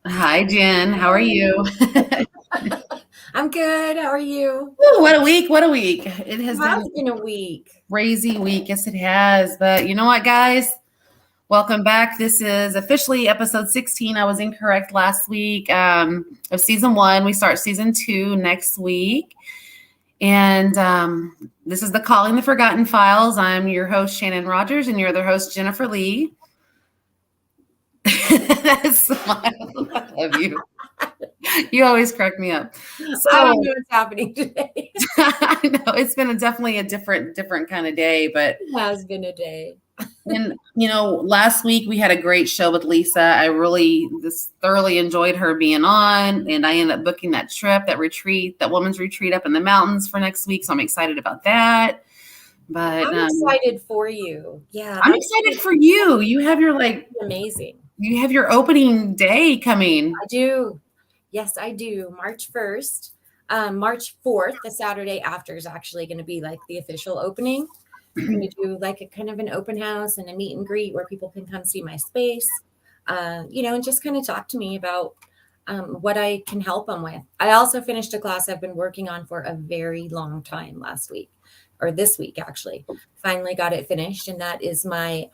Hi, Jen. How are you? I'm good. How are you? Woo, what a week. What a week. It It has been has a been a week. crazy week. Yes, it has. But you know what, guys? Welcome back. This is officially episode 16. I was incorrect last week of season one. We start season two next week. And this is the Calling the Forgotten Files. I'm your host, Shannon Rogers, and your other host, Jennifer Lee. That smile. I love you. You always crack me up. I don't So, know what's happening today. I know it's been definitely a different kind of day, but It has been a day. and last week we had a great show with Lisa. I really just thoroughly enjoyed her being on, and I ended up booking that trip, that retreat, that woman's retreat up in the mountains for next week. So I'm excited about that. But I'm excited for you. Yeah, I'm excited for you. amazing. You have your opening day coming. I do. Yes, I do. March 1st. March 4th, the Saturday after, is actually going to be like the official opening. I'm going to do like a kind of an open house and a meet and greet where people can come see my space, and just kind of talk to me about what I can help them with. I also finished a class I've been working on for a very long time last week, or this week actually. Finally got it finished, and that is my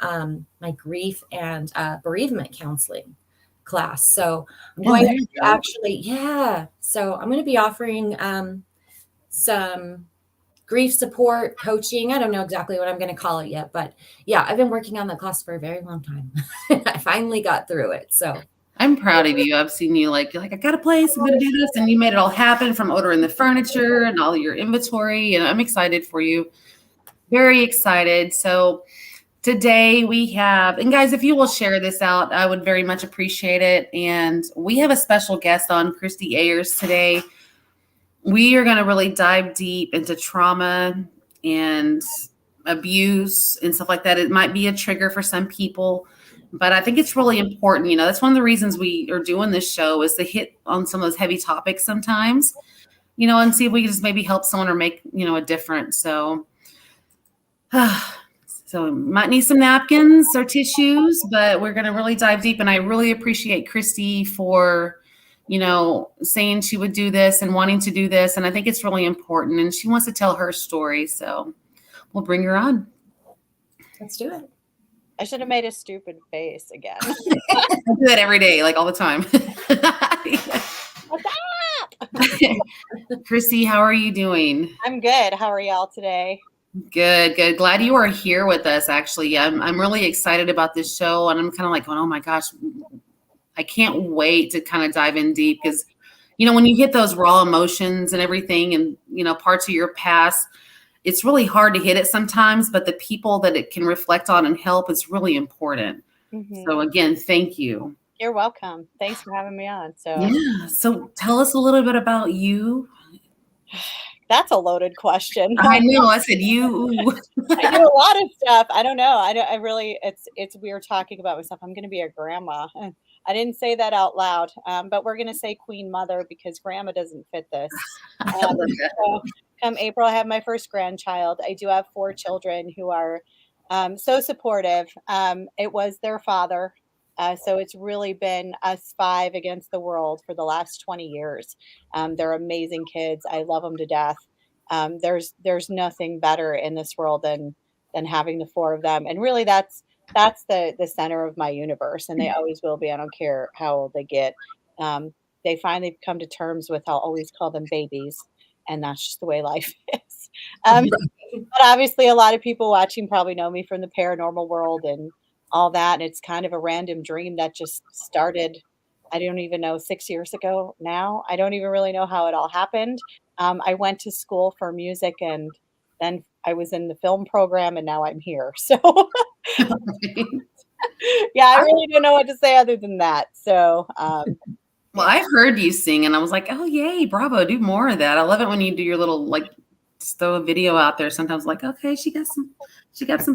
grief and bereavement counseling class. So I'm Oh, going there to you go. actually, yeah. So I'm going to be offering some grief support coaching. I don't know exactly what I'm going to call it yet, but yeah, I've been working on that class for a very long time. I finally got through it. So I'm proud of you. I've seen you you're like, I got a place, I'm gonna do this, and you made it all happen from ordering the furniture and all your inventory. And I'm excited for you. Very excited. So today we have, and guys, if you will share this out, I would very much appreciate it. And we have a special guest on, Christie Ayers, today. We are going to really dive deep into trauma and abuse and stuff like that. It might be a trigger for some people, but I think it's really important. That's one of the reasons we are doing this show is to hit on some of those heavy topics sometimes, and see if we can just maybe help someone or make, a difference. So, so might need some napkins or tissues, but we're going to really dive deep. And I really appreciate Christy for, saying she would do this and wanting to do this. And I think it's really important. And she wants to tell her story. So we'll bring her on. let's do it. I should have made a stupid face again. I do that every day, like all the time. What's up? Christy, how are you doing? I'm good. How are y'all today? Good, good. Glad you are here with us. Actually, I'm really excited about this show, and I'm kind of like going, oh my gosh, I can't wait to kind of dive in deep because, when you hit those raw emotions and everything, and parts of your past, it's really hard to hit it sometimes. But the people that it can reflect on and help is really important. Mm-hmm. So again, thank you. You're welcome. Thanks for having me on. Yeah. So tell us a little bit about you. That's a loaded question. I know. I said you. I do a lot of stuff. I don't know. I really, it's weird talking about myself. I'm going to be a grandma. I didn't say that out loud, but we're going to say Queen Mother because grandma doesn't fit this. So come April, I have my first grandchild. I do have 4 children who are so supportive. It was their father. So it's really been us 5 against the world for the last 20 years. They're amazing kids. I love them to death. There's nothing better in this world than having the 4 of them. And really that's the center of my universe. And they always will be. I don't care how old they get. They finally come to terms with, I'll always call them babies. And that's just the way life is. But obviously a lot of people watching probably know me from the paranormal world and all that. And it's kind of a random dream that just started, I don't even know, 6 years ago now. I don't even really know how it all happened. I went to school for music and then I was in the film program and now I'm here. So yeah, I really don't know what to say other than that. So Well, I've heard you sing, and I was like, oh, yay, bravo, do more of that. I love it when you do your little, just throw a video out there. Sometimes like, okay, she got some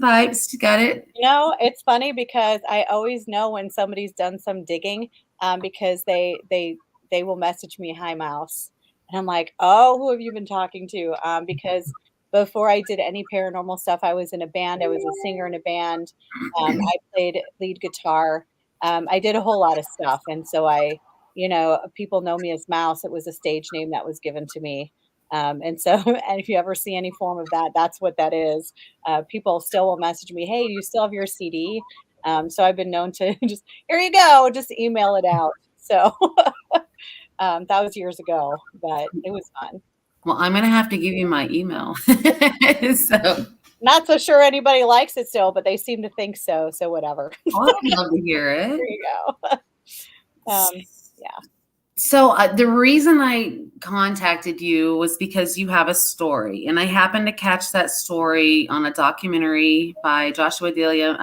pipes. She got it. It's funny because I always know when somebody's done some digging because they will message me, hi, Mouse. And I'm like, oh, who have you been talking to? Because before I did any paranormal stuff, I was in a band. I was a singer in a band. I played lead guitar. I did a whole lot of stuff. And so I people know me as Mouse. It was a stage name that was given to me. And so, and if you ever see any form of that, that's what that is. People still will message me, "Hey, do you still have your CD?" So I've been known to just, "Here you go," just email it out. So that was years ago, but it was fun. Well, I'm gonna have to give you my email. So Not so sure anybody likes it still, but they seem to think so. So whatever. I'd love to hear There it. you go. Yeah. So the reason I contacted you was because you have a story, and I happened to catch that story on a documentary by Joshua Delia,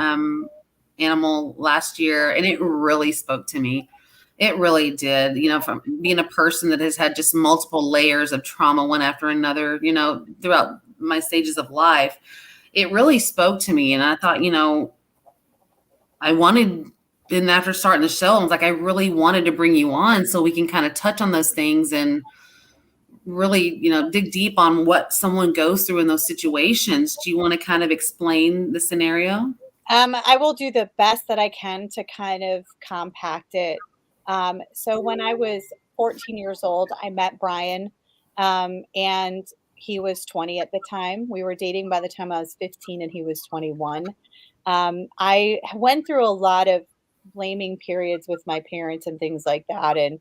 Animal, last year, and it really spoke to me. It really did. From being a person that has had just multiple layers of trauma, one after another, throughout my stages of life, it really spoke to me, and I thought, I wanted. And after starting the show, I was like, I really wanted to bring you on so we can kind of touch on those things and really, dig deep on what someone goes through in those situations. Do you want to kind of explain the scenario? I will do the best that I can to kind of compact it. So when I was 14 years old, I met Brian, and he was 20 at the time. We were dating by the time I was 15 and he was 21. I went through a lot of blaming periods with my parents and things like that. And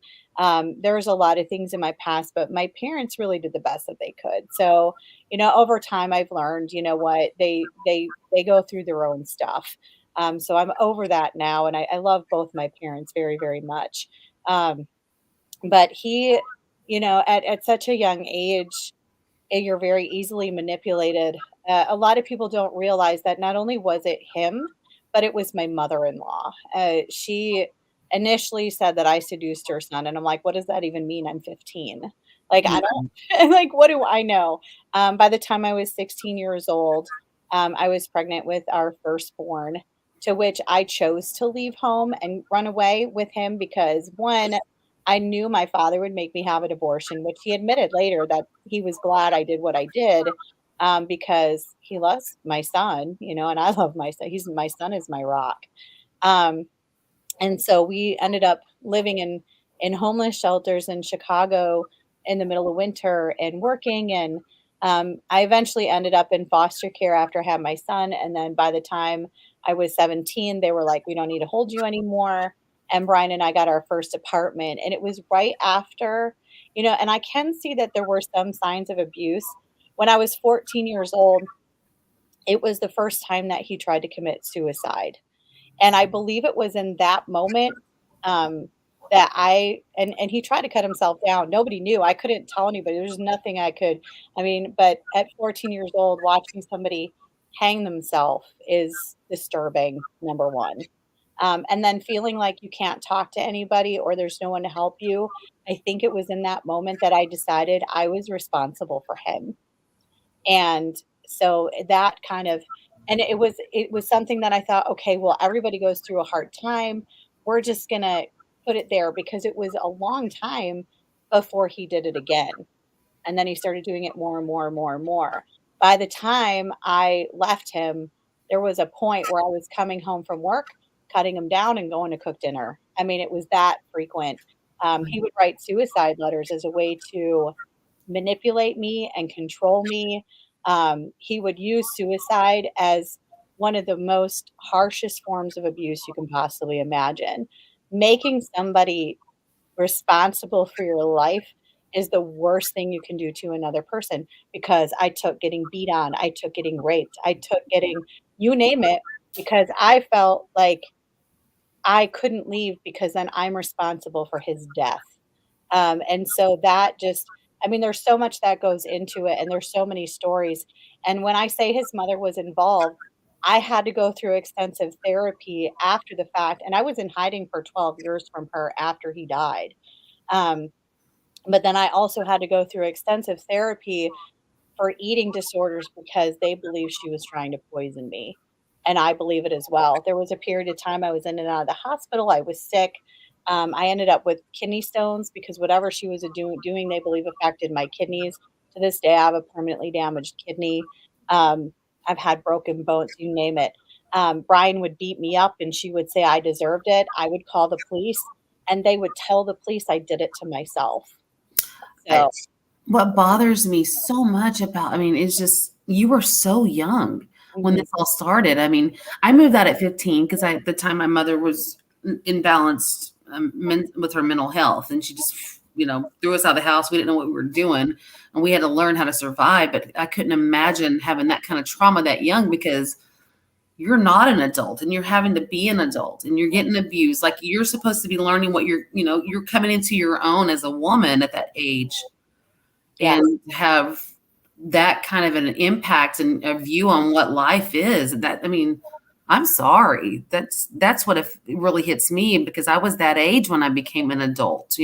there was a lot of things in my past, but my parents really did the best that they could. So, over time I've learned, what they go through their own stuff. So I'm over that now, and I love both my parents very, very much. Um, but he, at such a young age, and you're very easily manipulated. A lot of people don't realize that not only was it him, but it was my mother-in-law. She initially said that I seduced her son, and I'm like, "What does that even mean? I'm 15." Like, I don't like, what do I know? By the time I was 16 years old, I was pregnant with our firstborn, to which I chose to leave home and run away with him because, one, I knew my father would make me have an abortion, which he admitted later that he was glad I did what I did, because he loves my son, and I love my son. My son is my rock. Um, and so we ended up living in homeless shelters in Chicago in the middle of winter and working. And I eventually ended up in foster care after I had my son. And then by the time I was 17, they were like, "We don't need to hold you anymore." And Brian and I got our first apartment. And it was right after, and I can see that there were some signs of abuse. When I was 14 years old, it was the first time that he tried to commit suicide. And I believe it was in that moment, that and he tried to cut himself down. Nobody knew. I couldn't tell anybody. There's nothing I could. But at 14 years old, watching somebody hang themselves is disturbing, number one. And then feeling like you can't talk to anybody or there's no one to help you. I think it was in that moment that I decided I was responsible for him. And so that kind of, and it was something that I thought, okay, well, everybody goes through a hard time. We're just gonna put it there because it was a long time before he did it again. And then he started doing it more and more and more and more. By the time I left him, there was a point where I was coming home from work, cutting him down and going to cook dinner. It was that frequent. He would write suicide letters as a way to manipulate me and control me. He would use suicide as one of the most harshest forms of abuse you can possibly imagine. Making somebody responsible for your life is the worst thing you can do to another person, because I took getting beat on, I took getting raped, I took getting, you name it, because I felt like I couldn't leave because then I'm responsible for his death. And so that just, there's so much that goes into it, and there's so many stories. And when I say his mother was involved, I had to go through extensive therapy after the fact, and I was in hiding for 12 years from her after he died. Um, but then I also had to go through extensive therapy for eating disorders because they believe she was trying to poison me. And I believe it as well. There was a period of time I was in and out of the hospital. I was sick. I ended up with kidney stones because whatever she was doing, they believe affected my kidneys. To this day, I have a permanently damaged kidney. I've had broken bones, you name it. Brian would beat me up and she would say I deserved it. I would call the police and they would tell the police I did it to myself. I, So what bothers me so much about, I mean, it's just you were so young when mhm, this all started. I mean, I moved out at 15 because at the time my mother was imbalanced with her mental health, and she just, threw us out of the house. We didn't know what we were doing, and we had to learn how to survive. But I couldn't imagine having that kind of trauma that young because you're not an adult and you're having to be an adult and you're getting abused. Like you're supposed to be learning what you're coming into your own as a woman at that age, yes. and have that kind of an impact and a view on what life is. That, I mean, I'm sorry. That's what it really hits me because I was that age when I became an adult.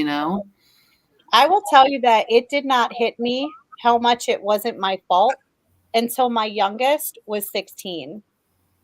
I will tell you that it did not hit me how much it wasn't my fault until my youngest was 16.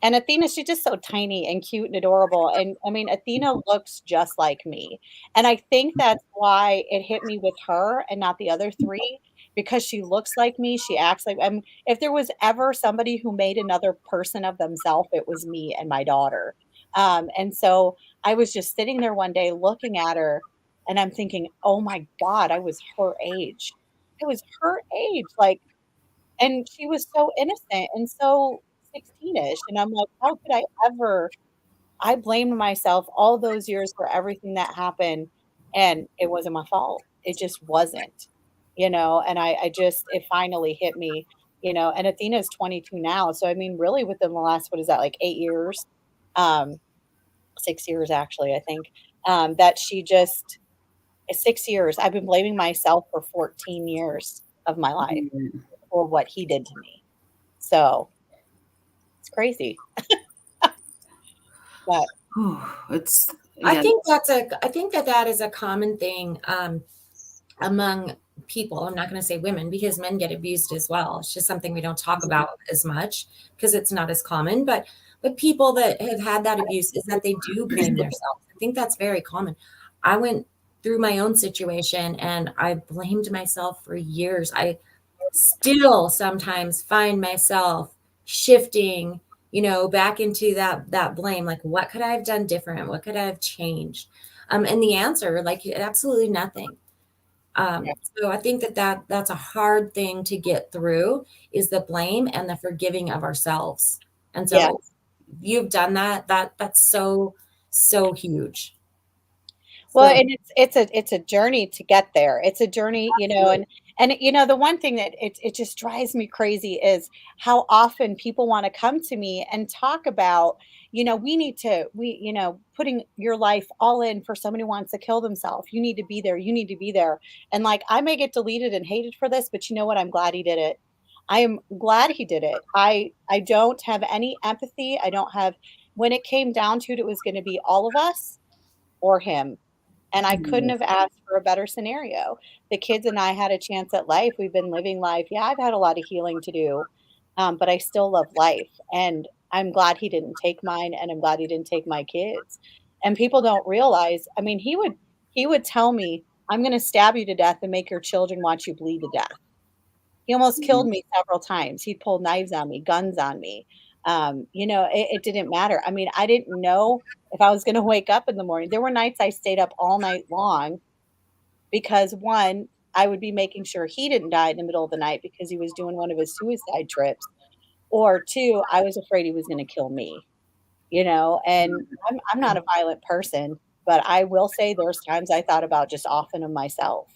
And Athena, she's just so tiny and cute and adorable. And I mean, Athena looks just like me. And I think that's why it hit me with her and not the other three, because she looks like me. She acts like, if there was ever somebody who made another person of themselves, it was me and my daughter. And so I was just sitting there one day looking at her and I'm thinking, oh my God, I was her age. I was her age. Like, and she was so innocent and so 16ish, and I'm like, "How could I ever?" I blamed myself all those years for everything that happened, and it wasn't my fault. It just wasn't, and I just it finally hit me, and Athena's 22 now, so, I mean, really within the last, what is that, like, 8 years? Um, 6 years, actually, I think, that she just 6 years. I've been blaming myself for 14 years of my life for what he did to me. So it's crazy. But It's I yeah. think that is a common thing among people. I'm not going to say women because men get abused as well. It's just something we don't talk about as much because it's not as common. But people that have had that abuse is that they do blame themselves. I think that's very common. I went through my own situation and I blamed myself for years. I still sometimes find myself shifting, back into that blame. Like, what could I have done different? What could I have changed? And the answer, like, absolutely nothing. So I think that's a hard thing to get through is the blame and the forgiving of ourselves. And yeah. so you've done that's so huge. Well, So and it's a journey to get there. It's a journey, absolutely. and the one thing that it just drives me crazy is how often people want to come to me and talk about, putting your life all in for somebody who wants to kill themselves. You need to be there. You need to be there. And like I may get deleted and hated for this, but you know what? I'm glad he did it. I am glad he did it. I don't have any empathy. I don't have when it came down to it, it was going to be all of us or him. And I couldn't have asked for a better scenario. The kids and I had a chance at life. We've been living life. Yeah, I've had a lot of healing to do, but I still love life. And I'm glad he didn't take mine, and I'm glad he didn't take my kids. And people don't realize. I mean, he would tell me, "I'm going to stab you to death and make your children watch you bleed to death." He almost killed me several times. He'd pull knives on me, guns on me. It didn't matter. I mean, I didn't know if I was gonna wake up in the morning. There were nights I stayed up all night long because, 1, I would be making sure he didn't die in the middle of the night because he was doing one of his suicide trips, or 2, I was afraid he was gonna kill me, and I'm not a violent person, but I will say there's times I thought about just offing him myself.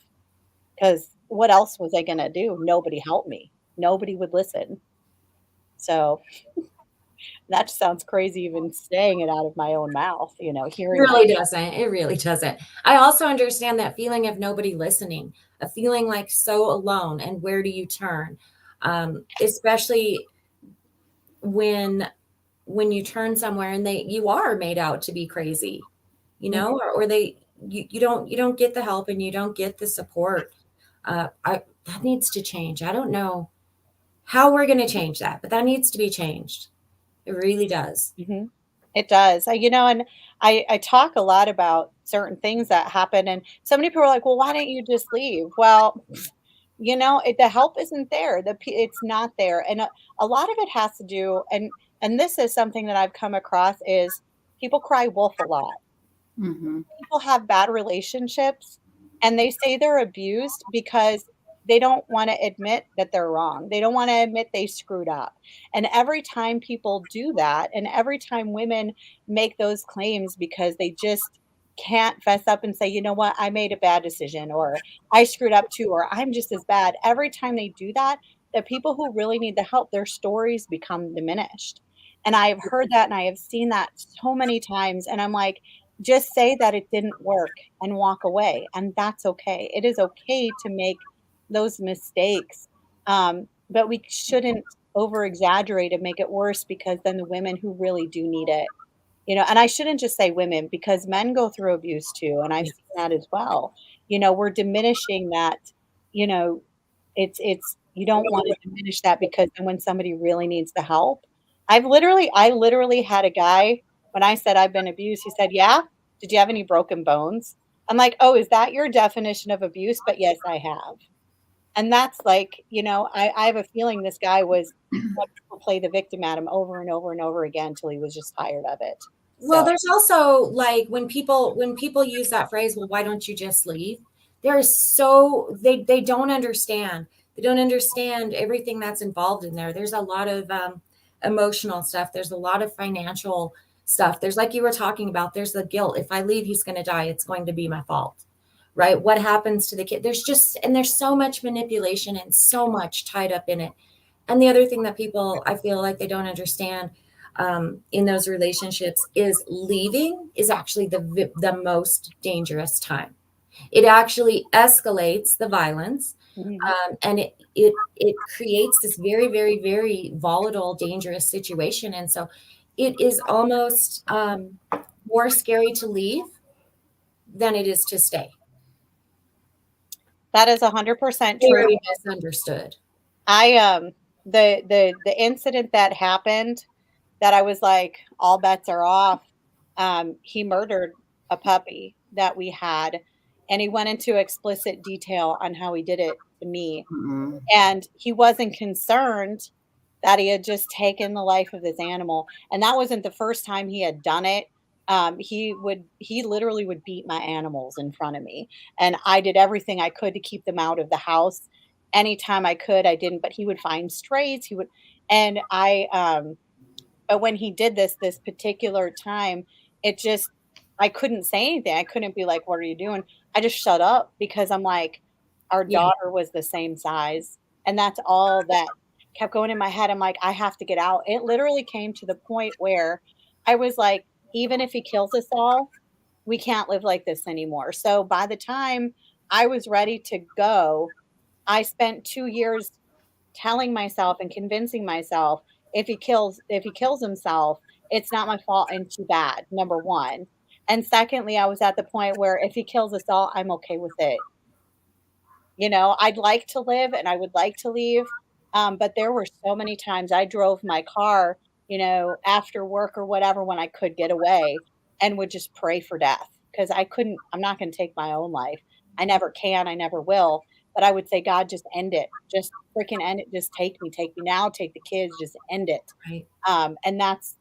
'Cause what else was I gonna do? Nobody helped me. Nobody would listen. So, that sounds crazy even saying it out of my own mouth, It hearing that. really doesn't. It really doesn't. I also understand that feeling of nobody listening, a feeling like so alone. And where do you turn? Especially when you turn somewhere and you are made out to be crazy, Mhm. or you don't get the help and you don't get the support. That needs to change. I don't know how we're going to change that, but that needs to be changed. It really does. Mhm. It does. And I talk a lot about certain things that happen, and so many people are like, "Well, why don't you just leave?" Well, the help isn't there. It's not there, and a lot of it has to do, and this is something that I've come across is people cry wolf a lot. Mhm. People have bad relationships and they say they're abused because they don't want to admit that they're wrong. They don't want to admit they screwed up. And every time people do that, and every time women make those claims because they just can't fess up and say, you know what, I made a bad decision, or I screwed up too, or I'm just as bad. Every time they do that, the people who really need the help, their stories become diminished. And I have heard that and I have seen that so many times. And I'm like, just say that it didn't work and walk away, and that's okay. It is okay to make those mistakes, but we shouldn't over exaggerate and make it worse because then the women who really do need it, and I shouldn't just say women because men go through abuse too, and I've Yeah. seen that as well. We're diminishing that, you know, it's you don't want to diminish that because then when somebody really needs the help, I literally had a guy when I said I've been abused, he said, "Yeah? Did you have any broken bones?" I'm like, "Oh, is that your definition of abuse?" But yes, I have. And that's like, I have a feeling this guy was let people play the victim at him over and over and over again until he was just tired of it. Well, So there's also like when people use that phrase, well, why don't you just leave? They don't understand. They don't understand everything that's involved in there. There's a lot of emotional stuff. There's a lot of financial stuff. There's like you were talking about. There's the guilt. If I leave, he's going to die. It's going to be my fault, right? What happens to the kid? There's so much manipulation and so much tied up in it. And the other thing that people, I feel like they don't understand in those relationships is leaving is actually the most dangerous time. It actually escalates the violence, mhm. and it creates this very, very, very volatile, dangerous situation. And so, it is almost more scary to leave than it is to stay. That is 100% true. Very misunderstood. I the incident that happened that I was like, all bets are off. He murdered a puppy that we had, and he went into explicit detail on how he did it to me. Mhm. And he wasn't concerned that he had just taken the life of this animal. And that wasn't the first time he had done it. He literally would beat my animals in front of me. And I did everything I could to keep them out of the house. Anytime I could, I didn't, but he would find strays. And but when he did this particular time, it just I couldn't say anything. I couldn't be like, "What are you doing?" I just shut up because I'm like, our Yeah. daughter was the same size, and that's all that kept going in my head. I'm like, "I have to get out." It literally came to the point where I was like, "Even if he kills us all, we can't live like this anymore." So by the time I was ready to go, I spent 2 years telling myself and convincing myself if he kills himself, it's not my fault and too bad, number 1. And secondly, I was at the point where if he kills us all, I'm okay with it. I'd like to live and I would like to leave, but there were so many times I drove my car, after work or whatever when I could get away and would just pray for death because I'm not going to take my own life. I never can, I never will. But I would say, God, just end it. Just freaking end it. Just take me now, take the kids, just end it. Right. And that's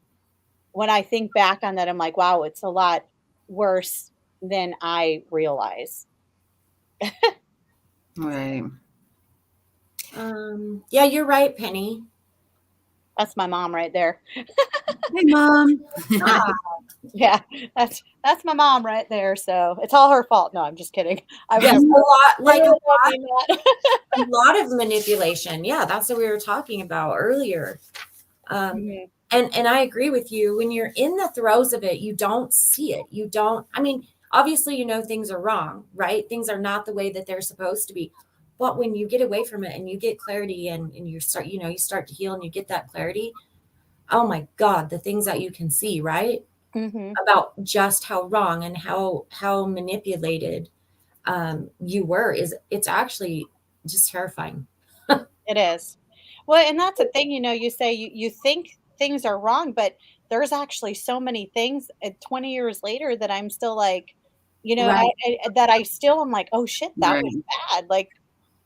when I think back on that, I'm like, wow, it's a lot worse than I realize. Right. Yeah, you're right, Penny. That's my mom right there. Hey, Mom. Ah, Yeah, that's my mom right there. So it's all her fault. No, I'm just kidding. I would yes, never, like I would never mean that. a lot of manipulation. Yeah, that's what we were talking about earlier. Mhm. And I agree with you. When you're in the throes of it, you don't see it. You don't. I mean, obviously, things are wrong, right? Things are not the way that they're supposed to be. But when you get away from it and you get clarity and you start to heal and you get that clarity, oh my God, the things that you can see, right? Mhm. About just how wrong and how manipulated you were it's actually just terrifying. It is. Well, and that's the thing, you say you think things are wrong, but there's actually so many things 20 years later that I'm still like, Right. that I still am like, oh shit, that was Right. bad. Like,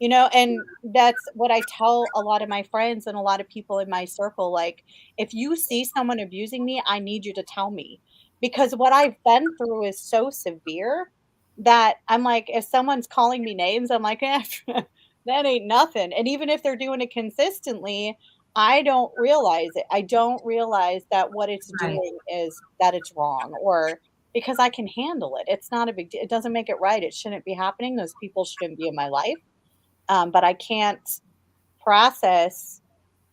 and that's what I tell a lot of my friends and a lot of people in my circle. Like, if you see someone abusing me, I need you to tell me because what I've been through is so severe that I'm like, if someone's calling me names, I'm like, that ain't nothing. And even if they're doing it consistently, I don't realize it. I don't realize that what it's Right. doing is that it's wrong, or because I can handle it. It's not a big deal. It doesn't make it right. It shouldn't be happening. Those people shouldn't be in my life. But I can't process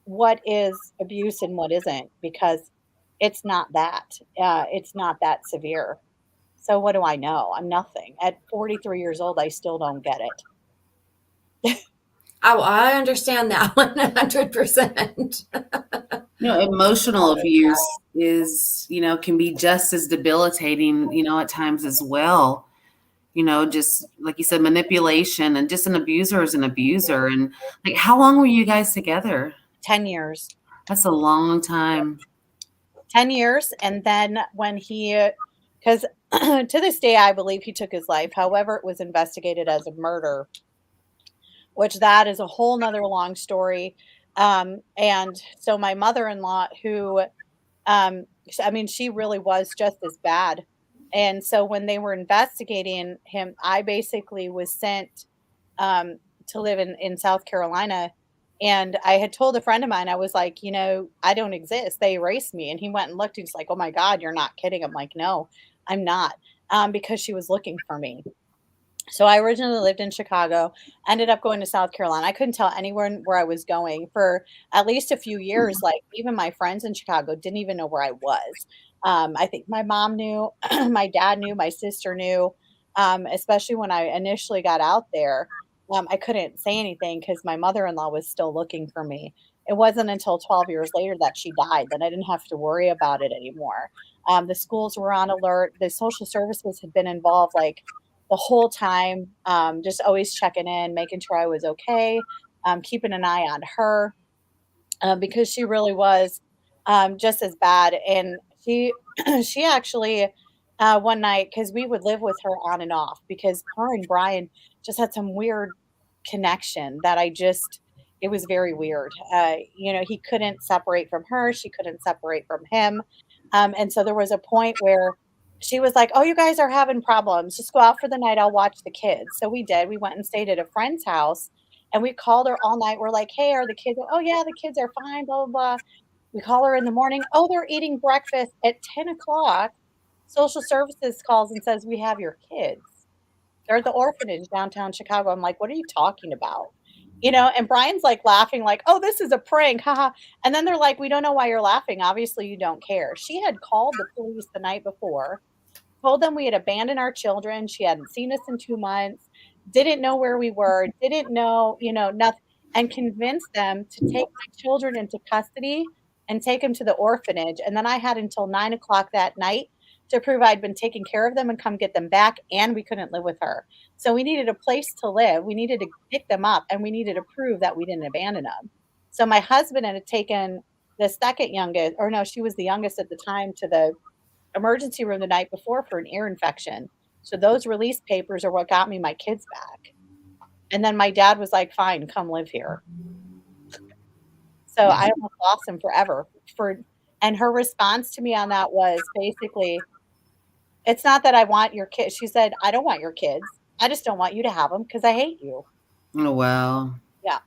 what is abuse and what isn't, because it's not that. It's not that severe. So what do I know? I'm nothing. At 43 years old, I still don't get it. Oh, I understand that 100%. Emotional abuse is, can be just as debilitating, at times as well. Just like you said, manipulation, and just an abuser is an abuser. And like, how long were you guys together? 10 years. That's a long time. 10 years. And then when because to this day, I believe he took his life. However, it was investigated as a murder, which that is a whole nother long story. And so my mother-in-law, who, I mean, she really was just as bad. And so when they were investigating him, I basically was sent to live in South Carolina. And I had told a friend of mine, I was like, I don't exist. They erased me. And he went and looked. He's like, oh my God, you're not kidding. I'm like, no, I'm not. Because she was looking for me. So I originally lived in Chicago, ended up going to South Carolina. I couldn't tell anyone where I was going for at least a few years. Like, even my friends in Chicago didn't even know where I was. I think my mom knew, my dad knew, my sister knew, especially when I initially got out there. I couldn't say anything because my mother-in-law was still looking for me. It wasn't until 12 years later that she died that I didn't have to worry about it anymore. The schools were on alert. The social services had been involved, like, the whole time, just always checking in, making sure I was okay, keeping an eye on her, because she really was, just as bad. And she she actually, one night, because we would live with her on and off, because her and Brian just had some weird connection that it was very weird. He couldn't separate from her, she couldn't separate from him. And so there was a point where she was like, "Oh, you guys are having problems. Just go out for the night. I'll watch the kids." So we did. We went and stayed at a friend's house, and we called her all night. We're like, "Hey, are the kids?" "Oh yeah, the kids are fine." Blah blah blah. We call her in the morning. "Oh, they're eating breakfast at 10 o'clock." Social services calls and says, "We have your kids. They're at the orphanage downtown Chicago." I'm like, "What are you talking about?" And Brian's like laughing, like, "Oh, this is a prank, haha." And then they're like, "We don't know why you're laughing. Obviously, you don't care." She had called the police the night before, told them we had abandoned our children. She hadn't seen us in 2 months, didn't know where we were, didn't know, nothing, and convinced them to take my children into custody and take them to the orphanage. And then I had until 9 o'clock that night to prove I'd been taking care of them and come get them back. And we couldn't live with her. So we needed a place to live. We needed to pick them up, and we needed to prove that we didn't abandon them. So my husband had taken the second youngest, or no, she was the youngest at the time, to the emergency room the night before for an ear infection. So those release papers are what got me my kids back. And then my dad was like, "Fine, come live here." So I almost lost him forever. And her response to me on that was basically, "It's not that I want your kids." She said, "I don't want your kids. I just don't want you to have them because I hate you." Oh, wow. Yeah.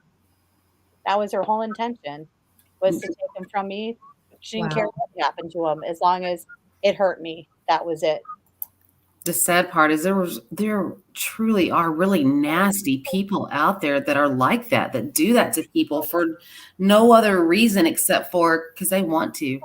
That was her whole intention, was to take them from me. She didn't care Wow. what happened to them as long as it hurt me. That was it. The sad part is there truly are really nasty people out there that are like that do that to people for no other reason except for because they want to,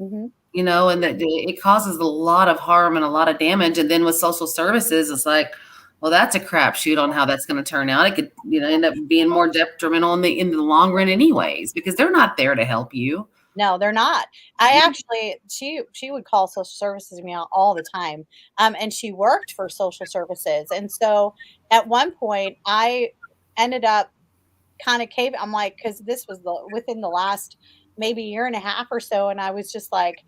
Mhm. and that it causes a lot of harm and a lot of damage. And then with social services, it's like, well, that's a crapshoot on how that's going to turn out. It could, end up being more detrimental in the long run, anyways, because they're not there to help you. No, they're not. I actually she would call social services me out all the time, and she worked for social services. And so at one point, I ended up kinda caving. I'm like, because this was within the last maybe year and a half or so, and I was like,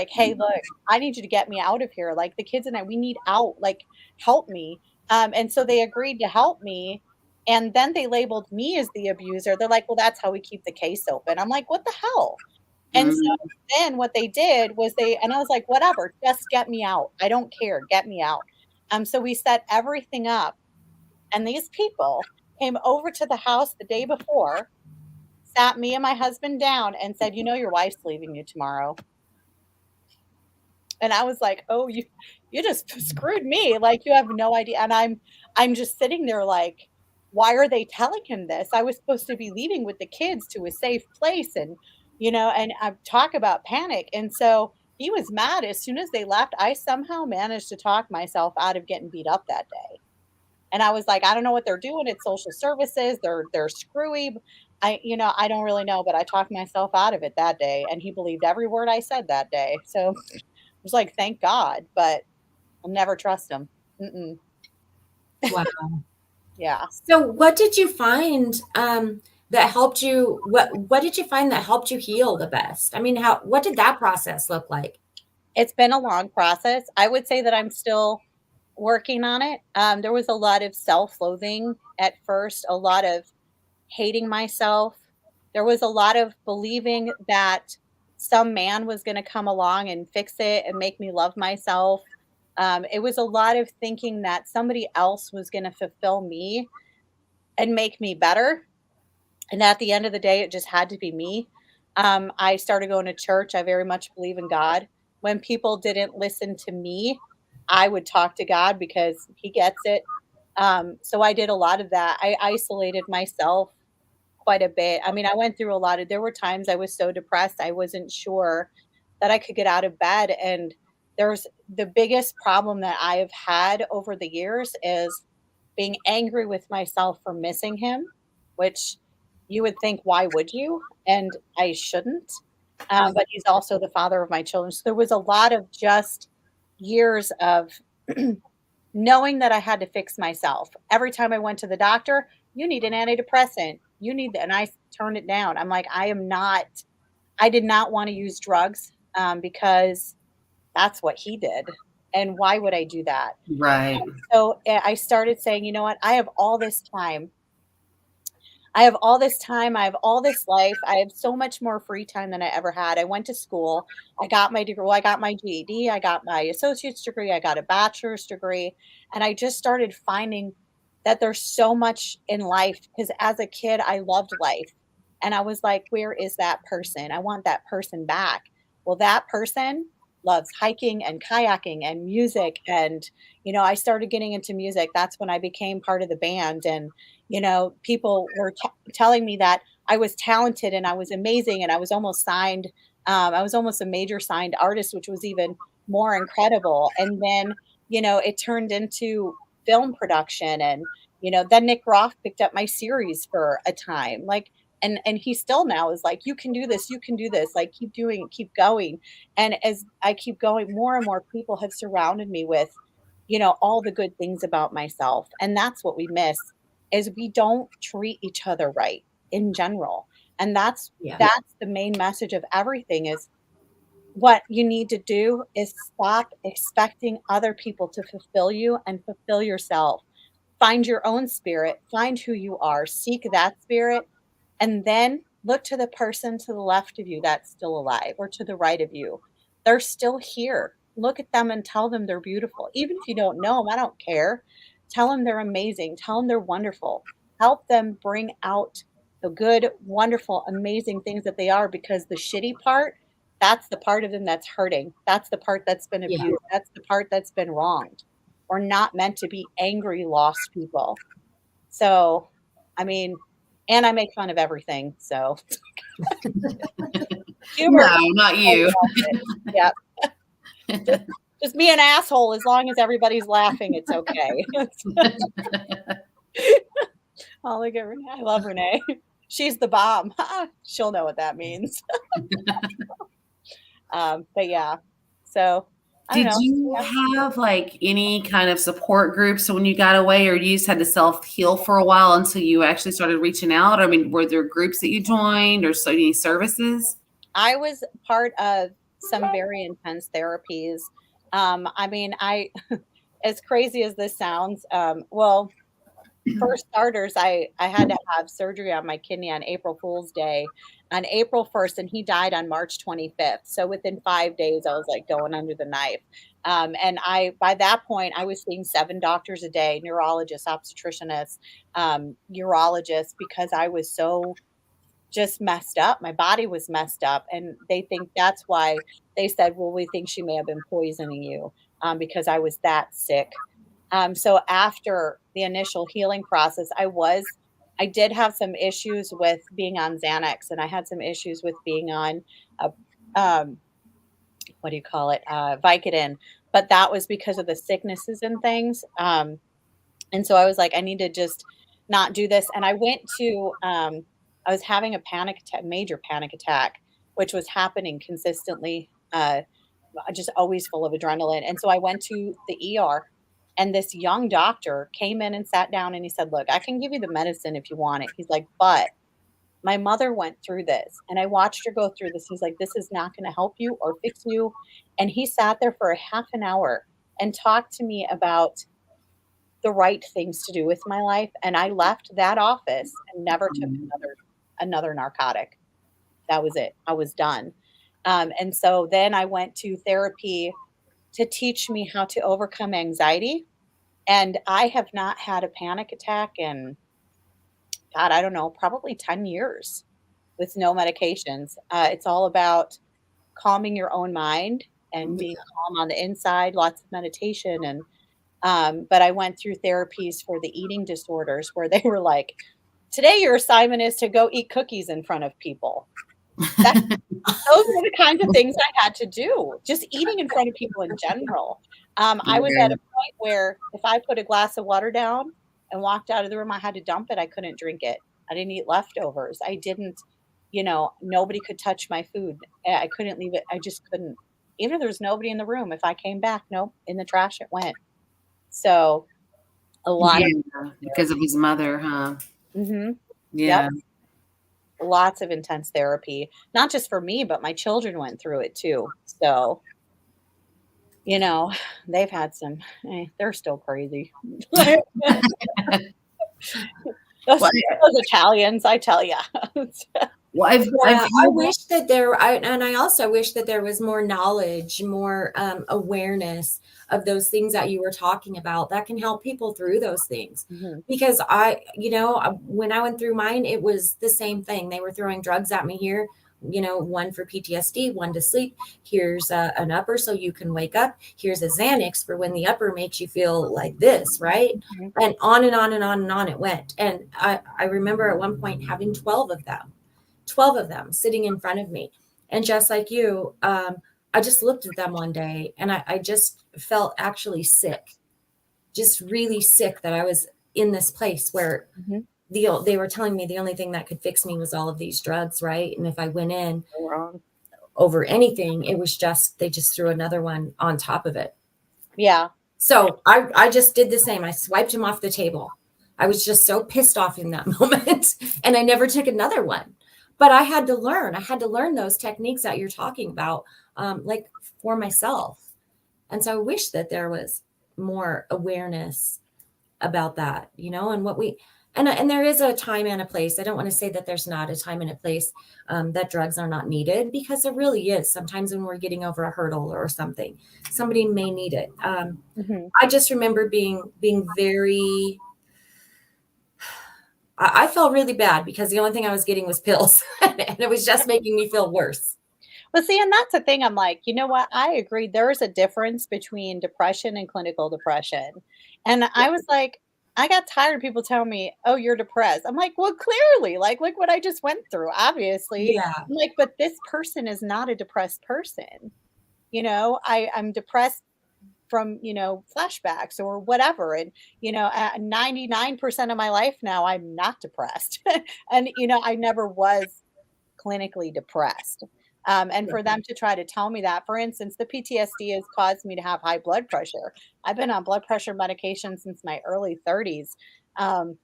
"Hey, look, I need you to get me out of here. Like, the kids and I, we need out. Like, help me." And so they agreed to help me, and then they labeled me as the abuser. They're like, "Well, that's how we keep the case open." I'm like, "What the hell?" And so then what they did was and I was like, whatever, just get me out. I don't care. Get me out. So we set everything up. And these people came over to the house the day before, sat me and my husband down and said, your wife's leaving you tomorrow. And I was like, oh, you just screwed me. Like, you have no idea. And I'm just sitting there like, why are they telling him this? I was supposed to be leaving with the kids to a safe place. And, and I talk about panic. And so he was mad. As soon as they left, I somehow managed to talk myself out of getting beat up that day. And I was like, I don't know what they're doing. It's social services. They're screwy. I don't really know, but I talked myself out of it that day. And he believed every word I said that day. So I was like, thank God, but I'll never trust him. Mm-mm. Wow. Yeah. So what did you find that helped you? What did you find that helped you heal the best? I mean, what did that process look like? It's been a long process. I would say that I'm still working on it. There was a lot of self-loathing at first, a lot of hating myself. There was a lot of believing that some man was going to come along and fix it and make me love myself. It was a lot of thinking that somebody else was going to fulfill me and make me better. And at the end of the day, it just had to be me. I started going to church. I very much believe in God. When people didn't listen to me, I would talk to God because he gets it. So I did a lot of that. I isolated myself quite a bit. I mean, I went through there were times I was so depressed, I wasn't sure that I could get out of bed. And there's the biggest problem that I have had over the years is being angry with myself for missing him, which you would think, why would you? And I shouldn't. But he's also the father of my children. So there was a lot of just years of knowing that I had to fix myself. Every time I went to the doctor, you need an antidepressant. You need that. And I turned it down. I'm like, I did not want to use drugs because that's what he did. And why would I do that? Right. So I started saying, you know what? I have all this time. I have all this time. I have all this life. I have so much more free time than I ever had. I went to school. I got my degree. Well, I got my GED. I got my associate's degree. I got a bachelor's degree. And I just started finding that there's so much in life because as a kid, I loved life. And I was like, where is that person? I want that person back. Well, that person loves hiking and kayaking and music. And, I started getting into music. That's when I became part of the band. And, people were telling me that I was talented and I was amazing and I was almost signed. I was almost a major signed artist, which was even more incredible. And then, it turned into film production. And, then Nick Roth picked up my series for a time. Like, and he still now is like, you can do this, like, keep doing it, keep going. And as I keep going, more and more people have surrounded me with, all the good things about myself. And that's what we miss is we don't treat each other right in general. And that's the main message of everything is what you need to do is stop expecting other people to fulfill you and fulfill yourself. Find your own spirit, find who you are, seek that spirit, and then look to the person to the left of you that's still alive or to the right of you. They're still here. Look at them and tell them they're beautiful. Even if you don't know them, I don't care. Tell them they're amazing. Tell them they're wonderful. Help them bring out the good, wonderful, amazing things that they are because the shitty part, that's the part of them that's hurting. That's the part that's been abused. Yeah. That's the part that's been wronged. We're not meant to be angry, lost people. So, I mean, and I make fun of everything. So, humor. No, not you. Yeah. Just be an asshole as long as everybody's laughing. It's okay. Oh, look at Renee. I love Renee. She's the bomb. She'll know what that means. But yeah. So did you have like any kind of support groups when you got away, or you just had to self-heal for a while until you actually started reaching out? I mean, were there groups that you joined or so many services? I was part of some very intense therapies. I mean, as crazy as this sounds, well, for starters, I had to have surgery on my kidney on April Fool's Day on April 1st, and he died on March 25th. So within 5 days, I was like going under the knife. And by that point, I was seeing 7 doctors a day, neurologists, obstetricianists, urologists, because I was so just messed up. My body was messed up. And they think that's why they said, well, we think she may have been poisoning you, because I was that sick. So after the initial healing process, I did have some issues with being on Xanax, and I had some issues with being on, a, um, what do you call it, Vicodin, but that was because of the sicknesses and things. And so I was like, I need to just not do this. And I went to, I was having a panic attack, major panic attack, which was happening consistently, just always full of adrenaline. And so I went to the ER, and this young doctor came in and sat down and he said, look, I can give you the medicine if you want it. He's like, but my mother went through this and I watched her go through this. He's like, this is not going to help you or fix you. And he sat there for a half an hour and talked to me about the right things to do with my life. And I left that office and never took another narcotic. That was it. I was done. And so then I went to therapy to teach me how to overcome anxiety. And I have not had a panic attack in, God, I don't know, probably 10 years with no medications. It's all about calming your own mind and being calm on the inside, lots of meditation. And but I went through therapies for the eating disorders where they were like, today your assignment is to go eat cookies in front of people. Those are the kinds of things I had to do, just eating in front of people in general. I was at a point where if I put a glass of water down and walked out of the room, I had to dump it. I couldn't drink it. I didn't eat leftovers. I didn't, nobody could touch my food. I couldn't leave it. I just couldn't. Even if there was nobody in the room, if I came back, nope, in the trash it went. So a lot because of his mother, huh? Mm-hmm. Yeah. Yep. Lots of intense therapy, not just for me, but my children went through it too. So, they've had they're still crazy. those Italians, I tell you. Well, I wish that I also wish that there was more knowledge, more awareness of those things that you were talking about that can help people through those things. Mm-hmm. Because when I went through mine, it was the same thing. They were throwing drugs at me here, one for PTSD, one to sleep. Here's an upper so you can wake up. Here's a Xanax for when the upper makes you feel like this, right? Mm-hmm. And on and on and on and on it went. And I remember at one point having 12 of them sitting in front of me. And just like you, I just looked at them one day and I just felt actually sick, just really sick that I was in this place where mm-hmm. They were telling me the only thing that could fix me was all of these drugs, right? And if I went in over anything, it was just, they just threw another one on top of it. Yeah. So I just did the same. I swiped him off the table. I was just so pissed off in that moment and I never took another one. But I had to learn those techniques that you're talking about, like for myself. And so I wish that there was more awareness about that, and what and there is a time and a place. I don't want to say that there's not a time and a place that drugs are not needed, because there really is. Sometimes when we're getting over a hurdle or something, somebody may need it. Mm-hmm. I just remember being very... I felt really bad because the only thing I was getting was pills and it was just making me feel worse. Well, see, and that's the thing. I'm like, you know what? I agree. There is a difference between depression and clinical depression. And I was like, I got tired of people telling me, oh, you're depressed. I'm like, well, clearly, like, look what I just went through, obviously. Yeah. I'm like, but this person is not a depressed person. I'm depressed from, flashbacks or whatever. And, 99% of my life now, I'm not depressed. And, I never was clinically depressed. And for them to try to tell me that, for instance, the PTSD has caused me to have high blood pressure. I've been on blood pressure medication since my early 30s.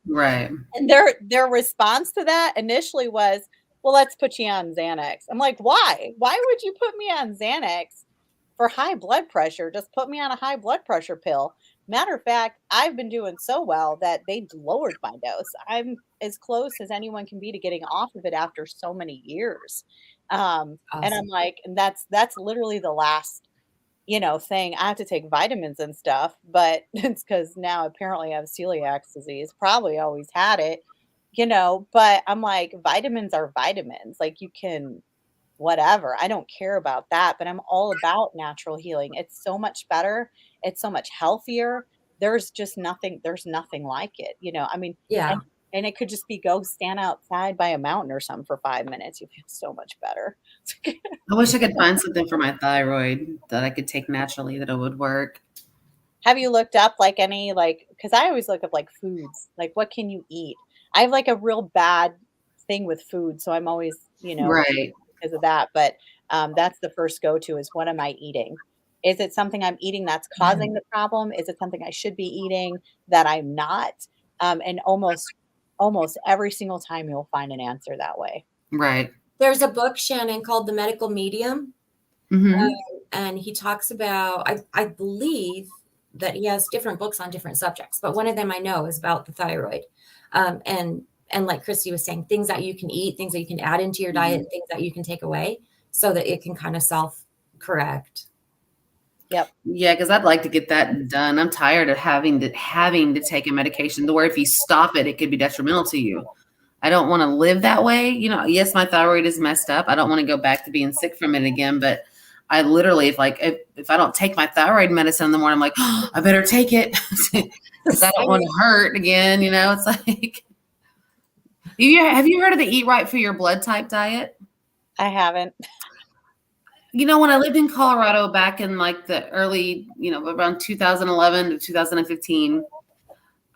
Right. And their response to that initially was, well, let's put you on Xanax. I'm like, why? Why would you put me on Xanax for high blood pressure? Just put me on a high blood pressure pill. Matter of fact, I've been doing so well that they lowered my dose. I'm as close as anyone can be to getting off of it after so many years. And I'm Awesome. like, and that's literally the last, thing. I have to take vitamins and stuff, but it's because now apparently I have celiac disease. Probably always had it, but I'm like, vitamins are vitamins. Like you can whatever. I don't care about that, but I'm all about natural healing. It's so much better. It's so much healthier. There's nothing like it. I mean, Yeah. and it could just be go stand outside by a mountain or something for 5 minutes. You feel so much better. I wish I could find something for my thyroid that I could take naturally that it would work. Have you looked up like any because I always look up like foods, like what can you eat? I have like a real bad thing with food, so I'm always, Right. because of that. But that's the first go to is what am I eating? Is it something I'm eating that's causing the problem? Is it something I should be eating that I'm not? And almost every single time you'll find an answer that way. Right. There's a book, Shannon, called The Medical Medium. Mm-hmm. And he talks about, I believe that he has different books on different subjects, but one of them I know is about the thyroid. And like Christy was saying, things that you can eat, things that you can add into your diet, things that you can take away so that it can kind of self-correct. Yep. Yeah, because I'd like to get that done. I'm tired of having to take a medication to where if you stop it, it could be detrimental to you. I don't want to live that way. Yes, my thyroid is messed up. I don't want to go back to being sick from it again. But I literally, if I don't take my thyroid medicine in the morning, I'm like, oh, I better take it because I don't want to hurt again. It's like, have you heard of the Eat Right for Your Blood Type diet? I haven't. When I lived in Colorado back in like the early, around 2011 to 2015,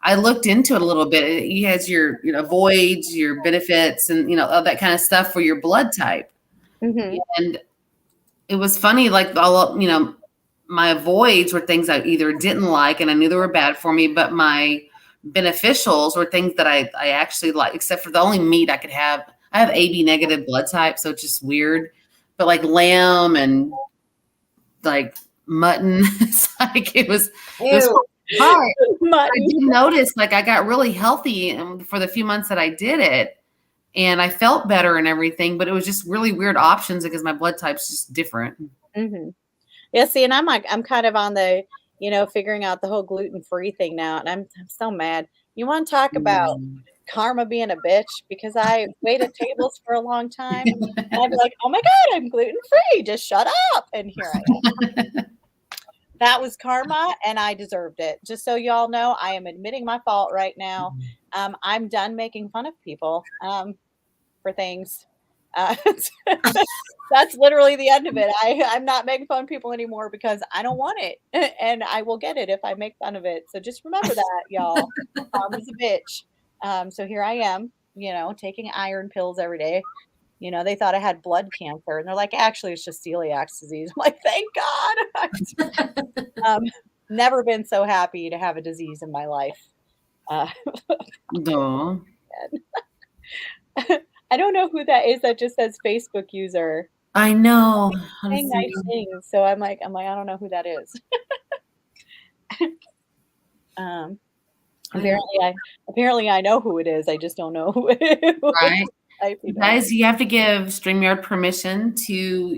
I looked into it a little bit. It has your, voids, your benefits, and all that kind of stuff for your blood type. Mm-hmm. And it was funny, like all, my voids were things I either didn't like, and I knew they were bad for me, but my beneficials were things that I actually like, except for the only meat I could have. I have AB negative blood type, so it's just weird. But like lamb and like mutton, it's like it was hard. I did notice like I got really healthy for the few months that I did it, and I felt better and everything, but it was just really weird options because my blood type's just different. Mm-hmm. Yeah, see, and I'm kind of on the, figuring out the whole gluten-free thing now, and I'm so mad. You want to talk about karma being a bitch? Because I waited tables for a long time, and I'd be like, oh my God, I'm gluten-free. Just shut up. And here I am. That was karma, and I deserved it. Just so y'all know, I am admitting my fault right now. I'm done making fun of people for things. That's literally the end of it. I'm not making fun of people anymore because I don't want it, and I will get it if I make fun of it. So just remember that, y'all. Karma's a bitch. So here I am, taking iron pills every day. They thought I had blood cancer, and they're like, actually, it's just celiac disease. I'm like, thank God. Never been so happy to have a disease in my life. No. I don't know who that is that just says Facebook user. I know. Saying nice things, so I'm like, I don't know who that is. Apparently I know who it is. I just don't know who it is. Right. Guys, you have to give StreamYard permission to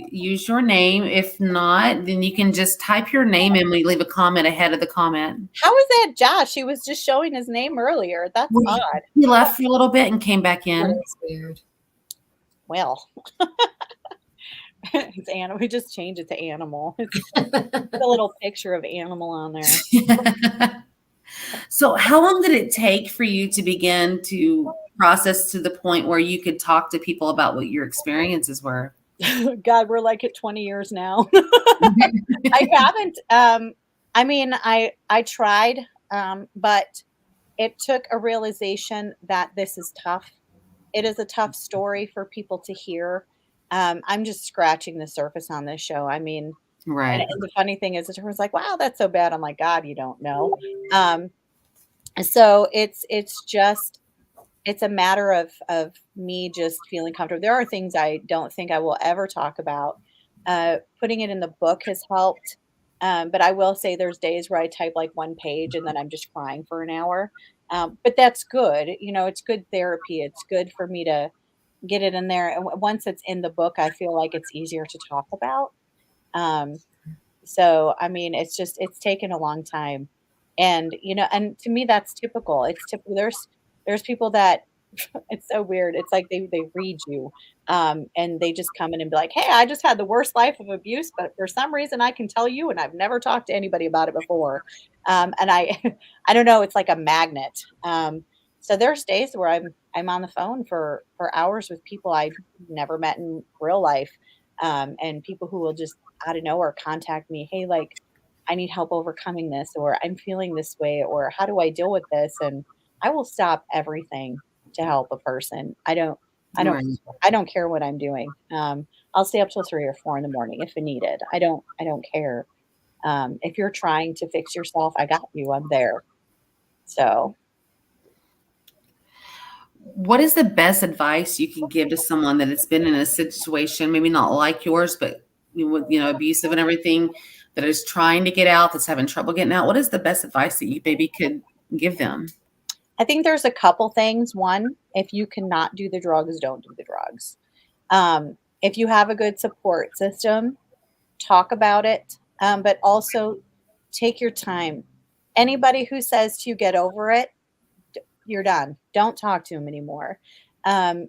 use your name. If not, then you can just type your name and we leave a comment ahead of the comment. How is that Josh? He was just showing his name earlier. That's odd. He left for a little bit and came back in. That's weird. Well, it's animal. We just changed it to animal. It's a little picture of animal on there. So how long did it take for you to begin to process to the point where you could talk to people about what your experiences were? God, we're like at 20 years now. I haven't. I mean, I tried, but it took a realization that this is tough. It is a tough story for people to hear. I'm just scratching the surface on this show. I mean, right. And the funny thing is, everyone's like, wow, that's so bad. I'm like, God, you don't know. So it's a matter of me just feeling comfortable. There are things I don't think I will ever talk about. Putting it in the book has helped. But I will say there's days where I type like one page and then I'm just crying for an hour. But that's good. It's good therapy. It's good for me to get it in there. And once it's in the book, I feel like it's easier to talk about. Um, so, I mean, it's taken a long time. And to me, that's typical. It's typical. There's people that it's so weird. It's like they read you, and they just come in and be like, "Hey, I just had the worst life of abuse, but for some reason I can tell you, and I've never talked to anybody about it before." And I, I don't know. It's like a magnet. So there's days where I'm on the phone for hours with people I never met in real life, and people who will just out of nowhere contact me. Hey, like I need help overcoming this, or I'm feeling this way, or how do I deal with this? And I will stop everything to help a person. I don't Right. I don't care what I'm doing. I'll stay up till 3 or 4 in the morning if needed. I don't care. If you're trying to fix yourself, I got you. I'm there. So, What is the best advice you can give to someone that has been in a situation, maybe not like yours, but abusive and everything, that is trying to get out, that's having trouble getting out? What is the best advice that you maybe could give them? I think there's a couple things. One, if you cannot do the drugs, don't do the drugs. If you have a good support system, talk about it, but also take your time. Anybody who says to you, get over it, you're done. Don't talk to them anymore,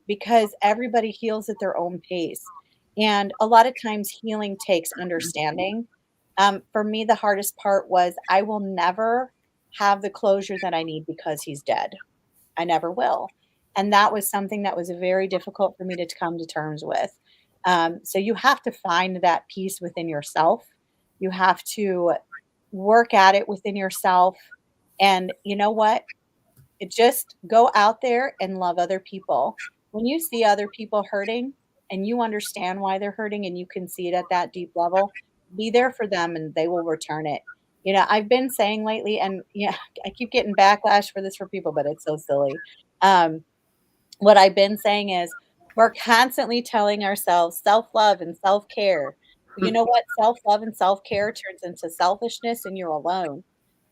because everybody heals at their own pace. And a lot of times, healing takes understanding. For me, the hardest part was I will never have the closure that I need because he's dead. I never will. And that was something that was very difficult for me to come to terms with. So you have to find that peace within yourself. You have to work at it within yourself. And you know what? Just go out there and love other people. When you see other people hurting and you understand why they're hurting and you can see it at that deep level, be there for them and they will return it. I've been saying lately, and yeah, I keep getting backlash for this for people, but it's so silly. Um, what I've been saying is we're constantly telling ourselves self-love and self-care. But you know what? Self-love and self-care turns into selfishness and you're alone.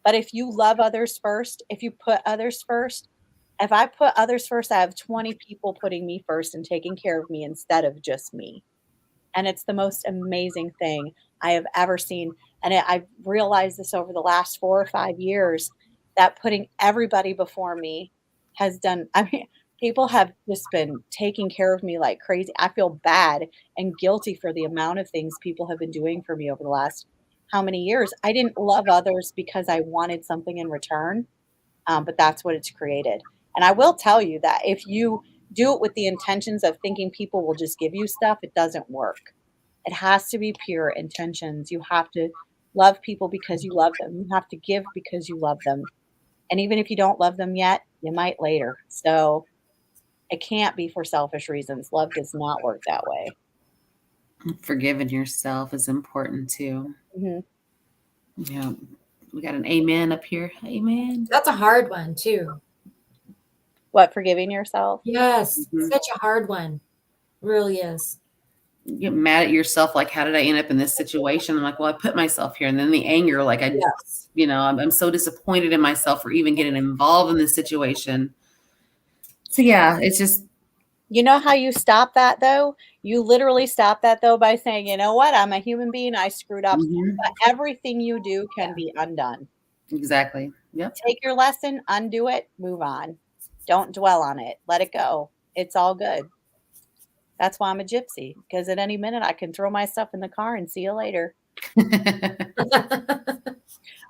But if you love others first, if you put others first, if I put others first, I have 20 people putting me first and taking care of me instead of just me. And it's the most amazing thing I have ever seen. And I've realized this over the last 4 or 5 years that putting everybody before me has done. I mean, people have just been taking care of me like crazy. I feel bad and guilty for the amount of things people have been doing for me over the last how many years. I didn't love others because I wanted something in return, but that's what it's created. And I will tell you that if you do it with the intentions of thinking people will just give you stuff, it doesn't work. It has to be pure intentions. You have to love people because you love them. You have to give because you love them. And even if you don't love them yet, you might later. So it can't be for selfish reasons. Love does not work that way. Forgiving yourself is important too. Mhm. Yeah. We got an amen up here. Amen. That's a hard one too. What, forgiving yourself? Yes, Mhm. such a hard one. Really is. You get mad at yourself, like, how did I end up in this situation? I'm like, well, I put myself here. And then the anger, like, Yes. I'm so disappointed in myself for even getting involved in this situation. So yeah, it's just You know how you stop that though? You literally stop that though by saying, you know what? I'm a human being. I screwed up. mhm, But everything you do can be undone. exactly. Yep. Take your lesson, undo it, move on. Don't dwell on it. Let it go. It's all good. That's why I'm a gypsy, because at any minute I can throw my stuff in the car and see you later.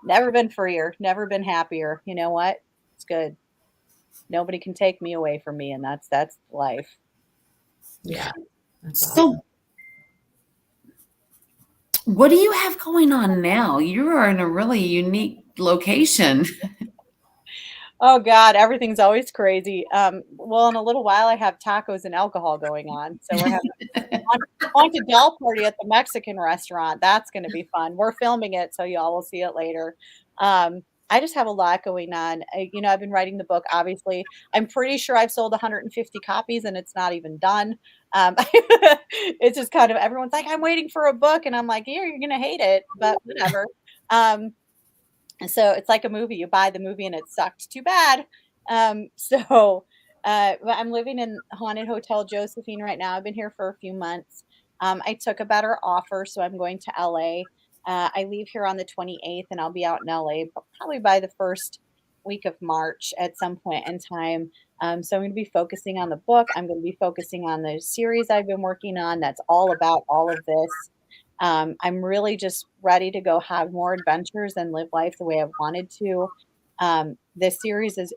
Never been freer, never been happier. You know what? It's good. Nobody can take me away from me, and that's life. Yeah. That's awesome. So what do you have going on now? You are in a really unique location. Oh God, everything's always crazy. Well, in a little while, I have tacos and alcohol going on, so we're having a haunted doll party at the Mexican restaurant. That's going to be fun. We're filming it, so y'all will see it later. I just have a lot going on. I've been writing the book. Obviously, I'm pretty sure I've sold 150 copies, and it's not even done. It's just kind of everyone's like, I'm waiting for a book, and I'm like, yeah, you're gonna hate it, but whatever. And so it's like a movie. You buy the movie and it sucked. Too bad. But I'm living in Haunted Hotel Josephine right now. I've been here for a few months. I took a better offer, so I'm going to LA. I leave here on the 28th, and I'll be out in LA probably by the first week of March at some point in time. So I'm going to be focusing on the book. I'm going to be focusing on the series I've been working on. That's all about all of this. I'm really just ready to go have more adventures and live life the way I've wanted to. This series is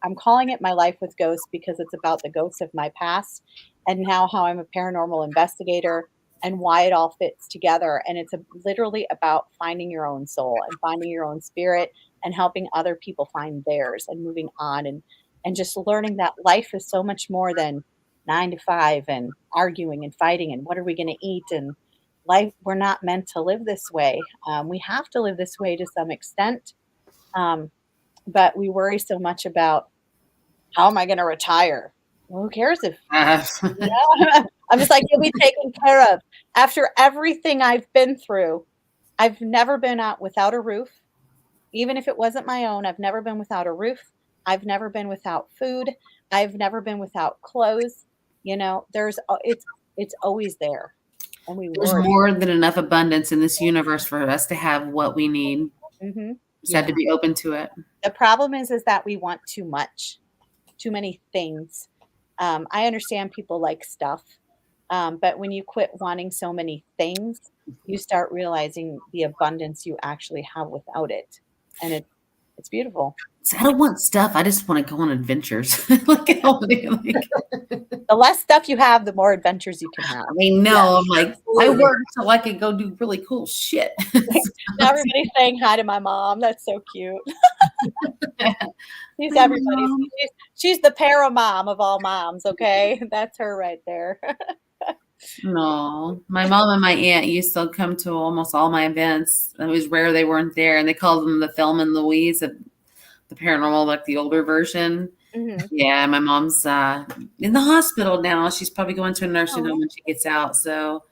I'm calling it My Life with Ghosts because it's about the ghosts of my past and now how I'm a paranormal investigator and why it all fits together. And it's literally about finding your own soul and finding your own spirit and helping other people find theirs and moving on and just learning that life is so much more than 9 to 5 and arguing and fighting and what are we going to eat and life. We're not meant to live this way. We have to live this way to some extent. But we worry so much about how am I going to retire? Well, who cares if I'm just like, you'll be taken care of. After everything I've been through, I've never been out without a roof. Even if it wasn't my own, I've never been without a roof. I've never been without food. I've never been without clothes. It's always there. And there's more than enough abundance in this universe for us to have what we need. Mm-hmm. Just have to be open to it. The problem is that we want too much, too many things. I understand people like stuff, but when you quit wanting so many things, you start realizing the abundance you actually have without it, and it's beautiful. So I don't want stuff. I just want to go on adventures. The less stuff you have, the more adventures you can have. I know. I'm like, I work so I could go do really cool shit. Everybody's saying hi to my mom. That's so cute. She's everybody's. She's the para mom of all moms. Okay, that's her right there. No, my mom and my aunt used to come to almost all my events. It was rare they weren't there, and they called them the Thelma and Louise of the paranormal, like the older version. Mm-hmm. Yeah, my mom's in the hospital now. She's probably going to a nursing home when she gets out. So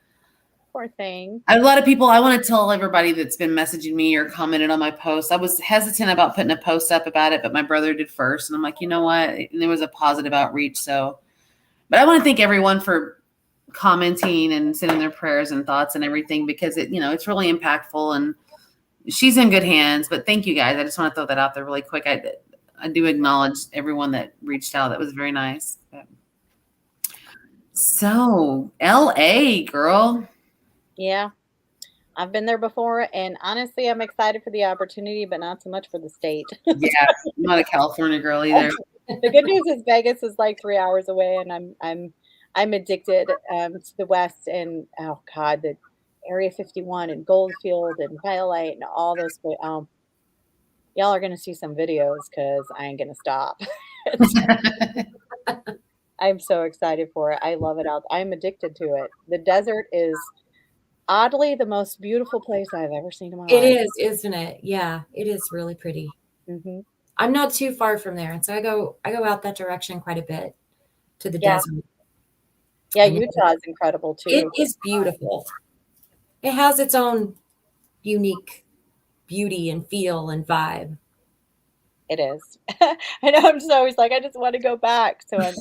poor thing. A lot of people, I want to tell everybody that's been messaging me or commented on my post. I was hesitant about putting a post up about it, but my brother did first. And I'm like, you know what? And there was a positive outreach. So, but I want to thank everyone for commenting and sending their prayers and thoughts and everything, because it's really impactful and she's in good hands. But thank you guys. I just want to throw that out there really quick. I do acknowledge everyone that reached out. That was very nice. So LA, girl. Yeah, I've been there before, and honestly, I'm excited for the opportunity, but not so much for the state. Yeah, I'm not a California girl either. The good news is Vegas is like 3 hours away, and I'm addicted to the West, and oh God, the Area 51 and Goldfield and Violet and all those. Y'all are gonna see some videos because I ain't gonna stop. I'm so excited for it. I love it out. I'm addicted to it. The desert is oddly the most beautiful place I've ever seen in my life. It is, isn't it? Yeah, it is really pretty. Mm-hmm. I'm not too far from there, and so I go out that direction quite a bit to the desert. Yeah, Utah is incredible too. It is beautiful. It has its own unique beauty and feel and vibe. It is. I know. I'm just always like, I just want to go back. So and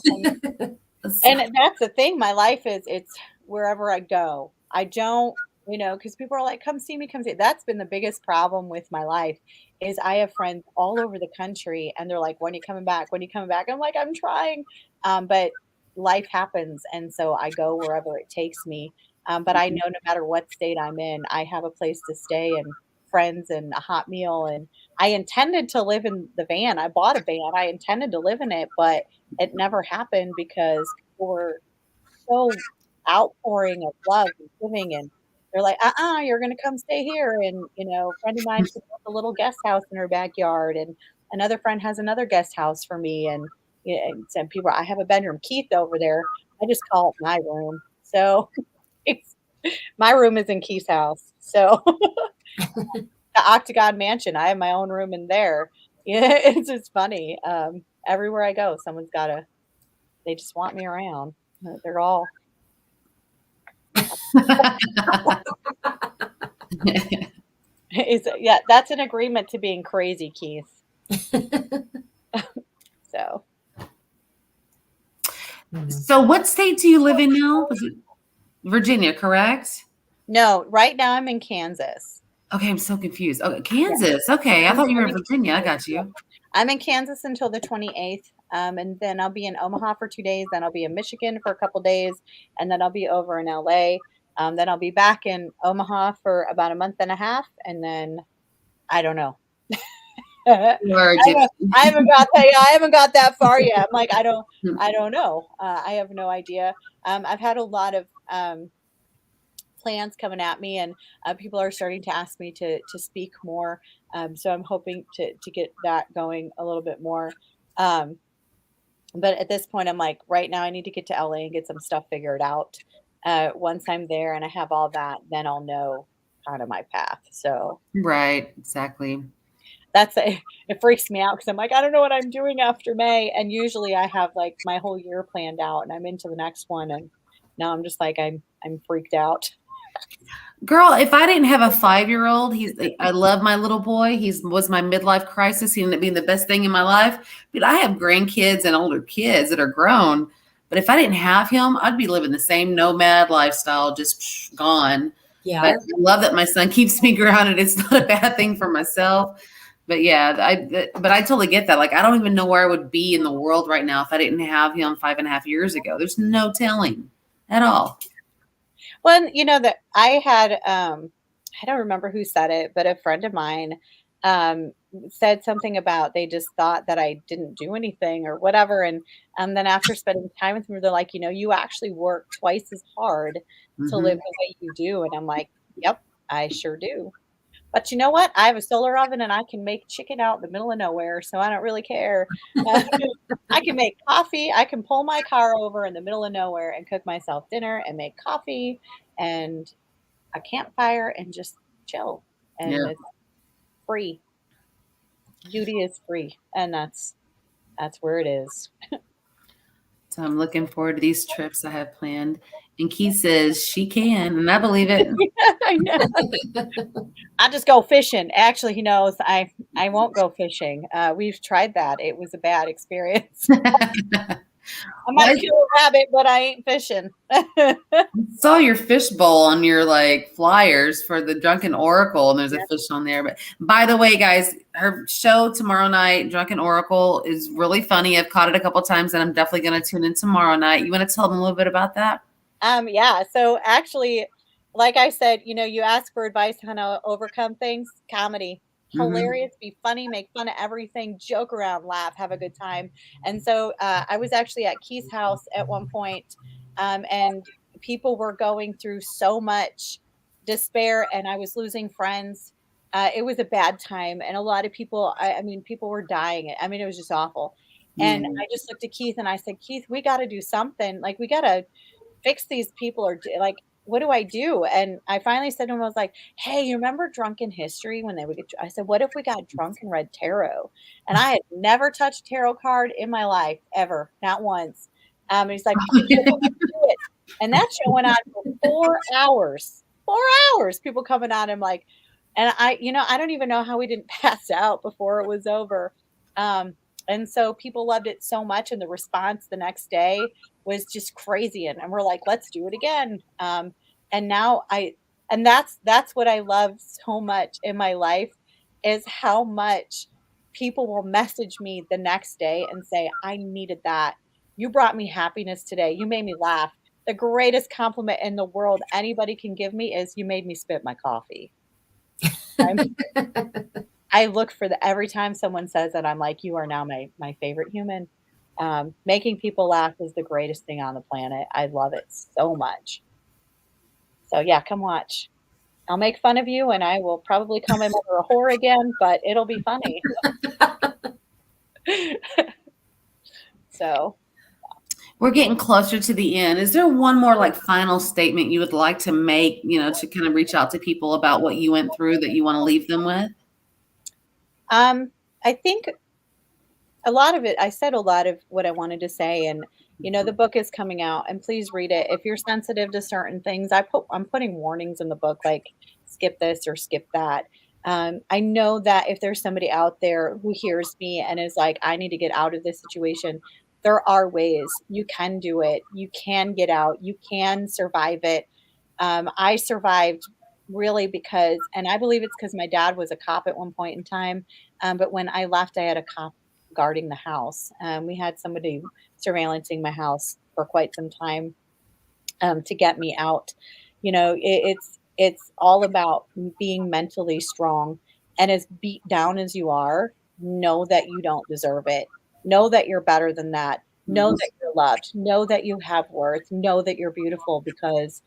that's the thing. My life is, it's wherever I go. I don't, because people are like, come see me, come see. That's been the biggest problem with my life is I have friends all over the country and they're like, when are you coming back? When are you coming back? I'm like, I'm trying. But life happens. And so I go wherever it takes me. But I know no matter what state I'm in, I have a place to stay and friends and a hot meal. And I intended to live in the van. I bought a van. I intended to live in it, but it never happened because people were so outpouring of love and giving. And they're like, you're going to come stay here. And, a friend of mine built a little guest house in her backyard. And another friend has another guest house for me. And, some people, I have a bedroom. Keith over there, I just call it my room. So my room is in Keith's house. So the Octagon Mansion, I have my own room in there. Yeah, it's just funny. Everywhere I go, someone's they just want me around. They're all. Yeah, that's an agreement to being crazy, Keith. So. So what state do you live in now? Was it Virginia, correct? No, right now I'm in Kansas. Okay, I'm so confused. Okay, Kansas. Okay, I thought you were in Virginia. I got you. I'm in Kansas until the 28th, and then I'll be in Omaha for 2 days. Then I'll be in Michigan for a couple days, and then I'll be over in LA. Then I'll be back in Omaha for about a month and a half, and then I don't know. I haven't got that. I haven't got that far yet. I'm like, I don't know. I have no idea. I've had a lot of plans coming at me, and people are starting to ask me to speak more. So I'm hoping to get that going a little bit more. But at this point, I'm like, right now, I need to get to LA and get some stuff figured out. Once I'm there and I have all that, then I'll know kind of my path. So right, exactly. It freaks me out because I'm like, I don't know what I'm doing after May. And usually I have like my whole year planned out and I'm into the next one. And now I'm just like, I'm freaked out. Girl, if I didn't have a 5-year-old, I love my little boy. Was my midlife crisis. He ended up being the best thing in my life. But I have grandkids and older kids that are grown. But if I didn't have him, I'd be living the same nomad lifestyle, just gone. Yeah. But I love that my son keeps me grounded. It's not a bad thing for myself. But yeah, I totally get that. Like, I don't even know where I would be in the world right now if I didn't have him 5.5 years ago. There's no telling at all. Well, you know that I had, I don't remember who said it, but a friend of mine said something about they just thought that I didn't do anything or whatever. And then after spending time with me, they're like, you actually work twice as hard to live the way you do. And I'm like, yep, I sure do. But you know what? I have a solar oven and I can make chicken out in the middle of nowhere. So I don't really care. I can make coffee. I can pull my car over in the middle of nowhere and cook myself dinner and make coffee and a campfire and just chill. And it's free. Beauty is free. And that's where it is. So I'm looking forward to these trips I have planned. And Keith says she can, and I believe it. I know. I just go fishing. Actually, he knows I won't go fishing. We've tried that. It was a bad experience. I might kill a rabbit, but I ain't fishing. I saw your fish bowl on your like flyers for the Drunken Oracle, and there's a fish on there. But by the way, guys, her show tomorrow night, Drunken Oracle, is really funny. I've caught it a couple times, and I'm definitely going to tune in tomorrow night. You want to tell them a little bit about that? Yeah. So actually, like I said, you ask for advice on how to overcome things. Comedy. Hilarious, be funny, make fun of everything, joke around, laugh, have a good time. And so I was actually at Keith's house at one point, and people were going through so much despair, and I was losing friends. It was a bad time, and a lot of people, I mean, people were dying. I mean, it was just awful. And I just looked at Keith and I said, Keith, we got to do something. Like, we got to fix these people, or like, what do I do? And I finally said to him, I was like, hey, you remember Drunken History when they would get, I said, what if we got drunk and read tarot? And I had never touched a tarot card in my life, ever, not once. And he's like, do it. And that show went on for 4 hours, 4 hours, people coming on him like, and I don't even know how we didn't pass out before it was over. And so people loved it so much. And the response the next day was just crazy. And we're like, let's do it again. And now that's what I love so much in my life, is how much people will message me the next day and say, I needed that. You brought me happiness today. You made me laugh. The greatest compliment in the world anybody can give me is you made me spit my coffee. I look for every time someone says that, I'm like, you are now my favorite human. Making people laugh is the greatest thing on the planet. I love it so much. So yeah, come watch. I'll make fun of you, and I will probably come in over a whore again, but it'll be funny. So we're getting closer to the end. Is there one more like final statement you would like to make, to kind of reach out to people about what you went through that you want to leave them with? I think a lot of it, I said a lot of what I wanted to say, and you know, the book is coming out and please read it. If you're sensitive to certain things, I'm putting warnings in the book, like skip this or skip that. I know that if there's somebody out there who hears me and is like, I need to get out of this situation, there are ways. You can do it. You can get out. You can survive it. I survived really because, and I believe it's because my dad was a cop at one point in time. But when I left, I had a cop guarding the house. We had somebody surveillancing my house for quite some time to get me out. You know, it's all about being mentally strong. And as beat down as you are, know that you don't deserve it. Know that you're better than that. Know that you're loved. Know that you have worth. Know that you're beautiful, because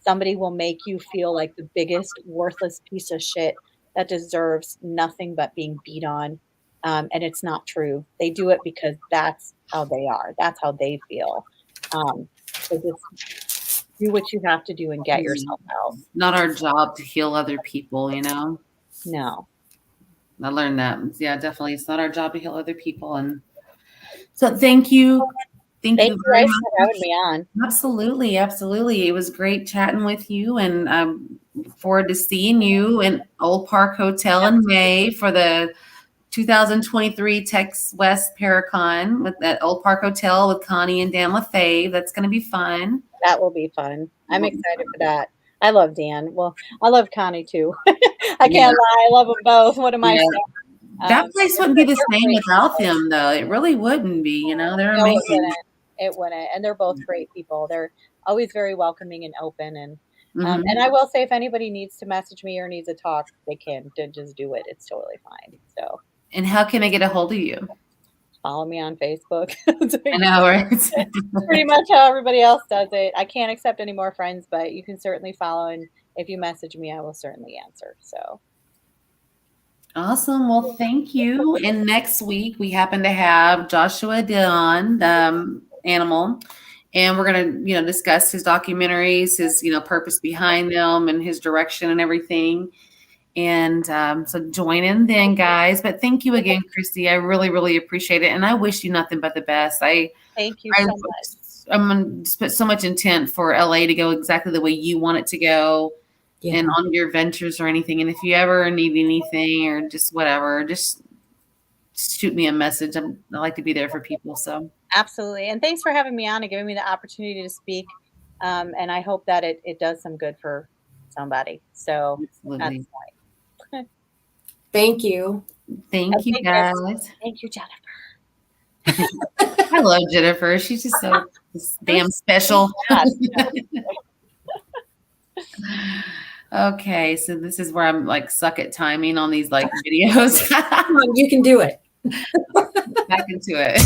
somebody will make you feel like the biggest worthless piece of shit that deserves nothing but being beat on. And it's not true. They do it because that's how they are. That's how they feel. So just do what you have to do and get yourself out. Not our job to heal other people, you know? No. I learned that. Yeah, definitely. It's not our job to heal other people. And so thank you. Thank you very guys much for having me on. Absolutely. Absolutely. It was great chatting with you, and I'm forward to seeing you in Old Park Hotel in May for the 2023 Tex West Paracon with that Old Park Hotel with Connie and Dan LaFave. That's going to be fun. That will be fun. I'm excited for that. I love Dan. Well, I love Connie too. I can't lie. I love them both. What am I saying? That place wouldn't be the same without them, though. It really wouldn't be. You know, they're amazing. It wouldn't. And they're both great people. They're always very welcoming and open. And and I will say, if anybody needs to message me or needs to talk, they can just do it. It's totally fine. So. And how can I get a hold of you? Follow me on Facebook. I know, right? Pretty much how everybody else does it. I can't accept any more friends, but you can certainly follow. And if you message me, I will certainly answer. So. Awesome. Well, thank you. And next week we happen to have Joshua Dillon, Animal, and we're going to, discuss his documentaries, his, purpose behind them and his direction and everything. And so join in then, guys. But thank you again, Christie. I really, really appreciate it. And I wish you nothing but the best. Thank you so much. I'm going to put so much intent for LA to go exactly the way you want it to go. Yeah. And on your ventures or anything. And if you ever need anything or just whatever, just shoot me a message. I like to be there for people. So absolutely. And thanks for having me on and giving me the opportunity to speak. And I hope that it does some good for somebody. So absolutely. That's thank you. Thank you, guys. Thank you, Jennifer. I love Jennifer. She's just so damn special. Okay, so this is where I'm like suck at timing on these like videos. You can do it. Back into it.